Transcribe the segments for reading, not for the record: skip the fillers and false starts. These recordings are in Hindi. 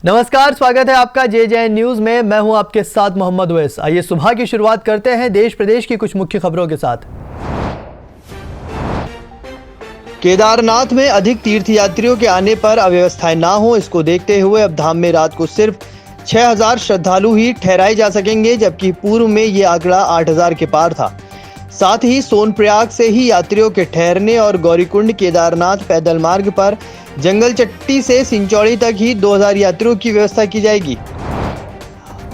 नमस्कार, स्वागत है आपका JJN न्यूज में। मैं हूं आपके साथ मोहम्मद उवैस। आइए सुबह की शुरुआत करते हैं देश प्रदेश की कुछ मुख्य खबरों के साथ। केदारनाथ में अधिक तीर्थयात्रियों के आने पर अव्यवस्थाएं ना हो, इसको देखते हुए अब धाम में रात को सिर्फ 6000 श्रद्धालु ही ठहराए जा सकेंगे, जबकि पूर्व में ये आंकड़ा 8000 के पार था। साथ ही सोनप्रयाग से ही यात्रियों के ठहरने और गौरीकुंड केदारनाथ पैदल मार्ग पर जंगल चट्टी से सिंचौड़ी तक ही 2000 यात्रियों की व्यवस्था की जाएगी।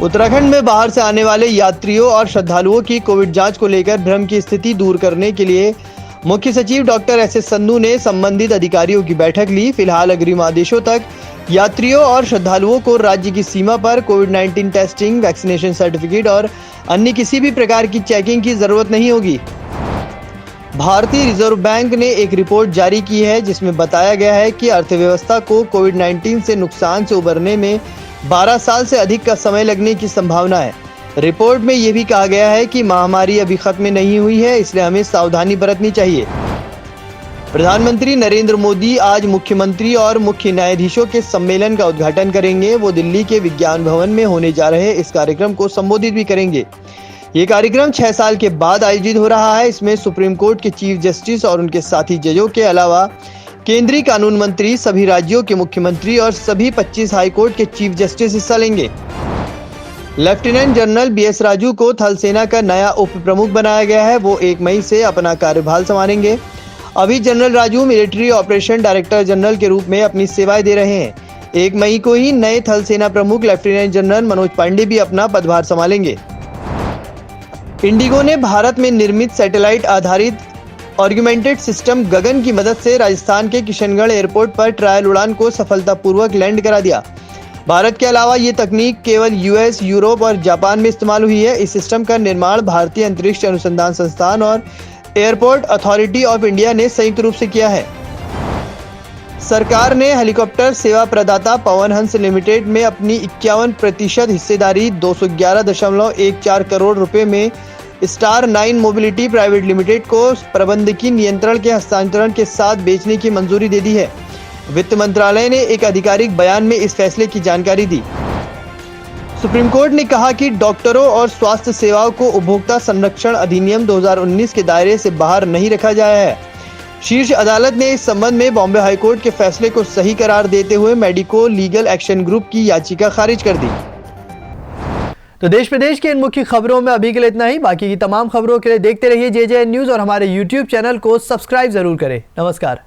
उत्तराखंड में बाहर से आने वाले यात्रियों और श्रद्धालुओं की कोविड जांच को लेकर भ्रम की स्थिति दूर करने के लिए मुख्य सचिव डॉक्टर SS संधू ने संबंधित अधिकारियों की बैठक ली। फिलहाल अग्रिम आदेशों तक यात्रियों और श्रद्धालुओं को राज्य की सीमा पर कोविड-19 टेस्टिंग, वैक्सीनेशन सर्टिफिकेट और अन्य किसी भी प्रकार की चेकिंग की जरूरत नहीं होगी। भारतीय रिजर्व बैंक ने एक रिपोर्ट जारी की है, जिसमें बताया गया है कि अर्थव्यवस्था को कोविड-19 से नुकसान से उबरने में 12 साल से अधिक का समय लगने की संभावना है। रिपोर्ट में यह भी कहा गया है कि महामारी अभी खत्म नहीं हुई है, इसलिए हमें सावधानी बरतनी चाहिए। प्रधानमंत्री नरेंद्र मोदी आज मुख्यमंत्री और मुख्य न्यायाधीशों के सम्मेलन का उद्घाटन करेंगे। वो दिल्ली के विज्ञान भवन में होने जा रहे इस कार्यक्रम को संबोधित भी करेंगे। ये कार्यक्रम 6 साल के बाद आयोजित हो रहा है। इसमें सुप्रीम कोर्ट के चीफ जस्टिस और उनके साथी जजों के अलावा केंद्रीय कानून मंत्री, सभी राज्यों के मुख्यमंत्री और सभी 25 हाईकोर्ट के चीफ जस्टिस हिस्सा लेंगे। लेफ्टिनेंट जनरल BS राजू को थल सेना का नया उप प्रमुख बनाया गया है। वो 1 मई से अपना कार्यभार संभालेंगे। अभी general Raju military operation director general के रूप में अपनी सेवाएं दे रहे हैं। 1 मई को ही नए थल सेना प्रमुख लेफ्टिनेंट जनरल मनोज पांडे भी अपना पदभार संभालेंगे। इंडिगो ने भारत में निर्मित सैटेलाइट आधारित ऑगमेंटेड सिस्टम गगन की मदद से राजस्थान के किशनगढ़ एयरपोर्ट पर ट्रायल उड़ान को सफलतापूर्वक लैंड करा दिया। भारत के अलावा ये तकनीक केवल US, यूरोप और जापान में इस्तेमाल हुई है। इस सिस्टम का निर्माण भारतीय अंतरिक्ष अनुसंधान संस्थान और एयरपोर्ट अथॉरिटी ऑफ इंडिया ने संयुक्त रूप से किया है। सरकार ने हेलीकॉप्टर सेवा प्रदाता पवन हंस लिमिटेड में अपनी 51% हिस्सेदारी 211.14 करोड़ रुपए में स्टार 9 मोबिलिटी प्राइवेट लिमिटेड को प्रबंधकीय नियंत्रण के हस्तांतरण के साथ बेचने की मंजूरी दे दी है। वित्त मंत्रालय ने एक आधिकारिक बयान में इस फैसले की जानकारी दी। सुप्रीम कोर्ट ने कहा कि डॉक्टरों और स्वास्थ्य सेवाओं को उपभोक्ता संरक्षण अधिनियम 2019 के दायरे से बाहर नहीं रखा जाया है। शीर्ष अदालत ने इस संबंध में बॉम्बे हाईकोर्ट के फैसले को सही करार देते हुए मेडिको लीगल एक्शन ग्रुप की याचिका खारिज कर दी। तो देश प्रदेश के इन मुख्य खबरों में अभी के लिए इतना ही। बाकी की तमाम खबरों के लिए देखते रहिए JJN न्यूज और हमारे YouTube चैनल को सब्सक्राइब जरूर करें। नमस्कार।